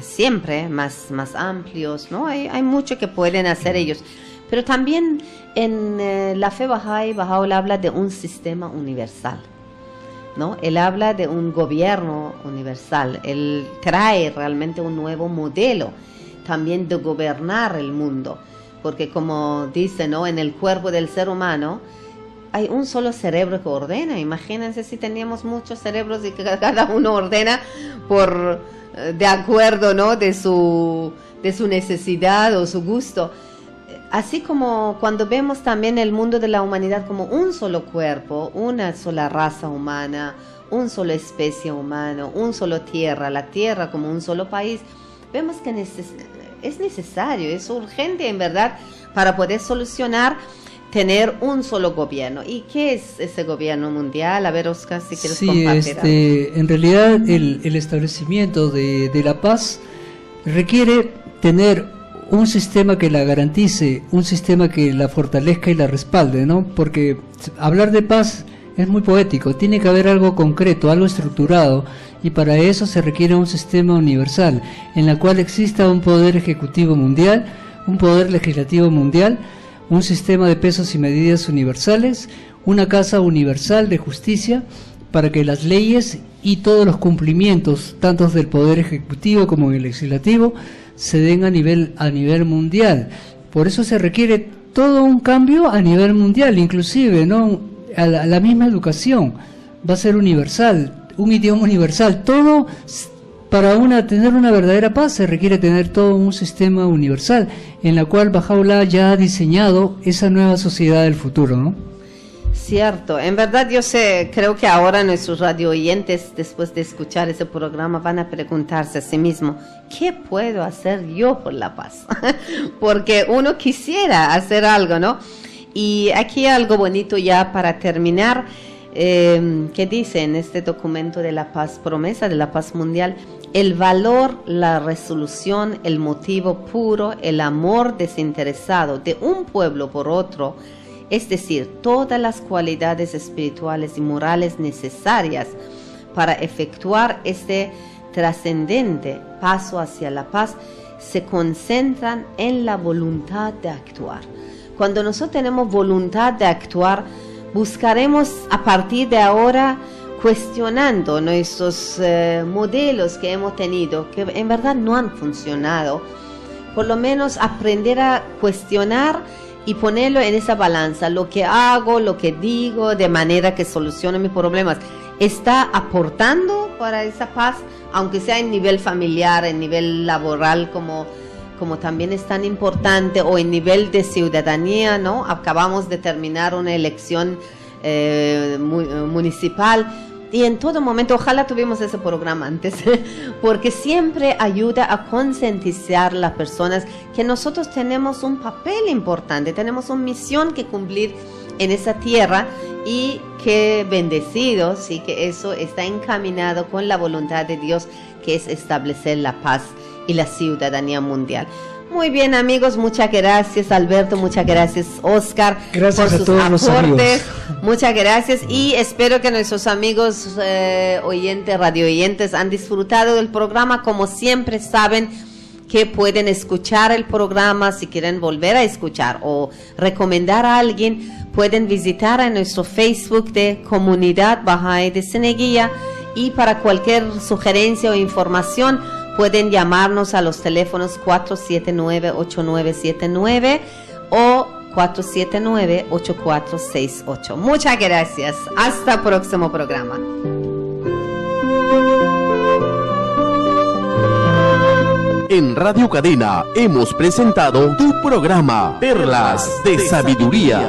siempre más amplios, ¿no? Hay mucho que pueden hacer ellos. Pero también en la fe Bahá'í habla de un sistema universal, ¿no? Él habla de un gobierno universal. Él trae realmente un nuevo modelo también de gobernar el mundo. Porque como dice, ¿no? En el cuerpo del ser humano hay un solo cerebro que ordena. Imagínense si teníamos muchos cerebros y que cada uno ordena de acuerdo, ¿no? de su necesidad o su gusto. Así como cuando vemos también el mundo de la humanidad como un solo cuerpo, una sola raza humana, una sola especie humana, una sola tierra, la tierra como un solo país, vemos que es necesario, es urgente en verdad para poder solucionar tener un solo gobierno. ¿Y qué es ese gobierno mundial? A ver, Oscar, si quieres compartir. En realidad el establecimiento de la paz requiere tener un sistema que la garantice, un sistema que la fortalezca y la respalde, ¿no? Porque hablar de paz es muy poético, tiene que haber algo concreto, algo estructurado, y para eso se requiere un sistema universal, en la cual exista un poder ejecutivo mundial, un poder legislativo mundial, un sistema de pesos y medidas universales, una casa universal de justicia, para que las leyes y todos los cumplimientos, tanto del poder ejecutivo como del legislativo, se den a nivel mundial. Por eso se requiere todo un cambio a nivel mundial, inclusive, ¿no? A la misma educación va a ser universal, un idioma universal. Todo para tener una verdadera paz se requiere tener todo un sistema universal, en la cual Bahá'u'lláh ya ha diseñado esa nueva sociedad del futuro, ¿no? Cierto, en verdad creo que ahora nuestros radio oyentes, después de escuchar ese programa, van a preguntarse a sí mismos, ¿qué puedo hacer yo por la paz? Porque uno quisiera hacer algo, ¿no? Y aquí algo bonito ya para terminar, que dice en este documento de la paz, promesa de la paz mundial: el valor, la resolución, el motivo puro, el amor desinteresado de un pueblo por otro, es decir, todas las cualidades espirituales y morales necesarias para efectuar este trascendente paso hacia la paz, se concentran en la voluntad de actuar. Cuando nosotros tenemos voluntad de actuar, buscaremos a partir de ahora, cuestionando nuestros modelos que hemos tenido, que en verdad no han funcionado, por lo menos aprender a cuestionar y ponerlo en esa balanza. Lo que hago, lo que digo, de manera que solucione mis problemas, ¿está aportando para esa paz? Aunque sea en nivel familiar, en nivel laboral, como también es tan importante, o en nivel de ciudadanía, ¿no? Acabamos de terminar una elección municipal, y en todo momento, ojalá tuviéramos ese programa antes, porque siempre ayuda a concientizar a las personas que nosotros tenemos un papel importante, tenemos una misión que cumplir en esa tierra, y que bendecidos, y que eso está encaminado con la voluntad de Dios, que es establecer la paz y la ciudadanía mundial. Muy bien, amigos, muchas gracias, Alberto, muchas gracias, Oscar, gracias por a sus todos los aportes. amigos. Muchas gracias, y espero que nuestros amigos oyentes, radio oyentes, han disfrutado del programa. Como siempre, saben que pueden escuchar el programa. Si quieren volver a escuchar o recomendar a alguien, pueden visitar a nuestro Facebook de Comunidad Bahá'í de Cieneguilla, y para cualquier sugerencia o información pueden llamarnos a los teléfonos 479-8979 o 479-8468. Muchas gracias. Hasta el próximo programa. En Radio Cadena hemos presentado tu programa Perlas de Sabiduría.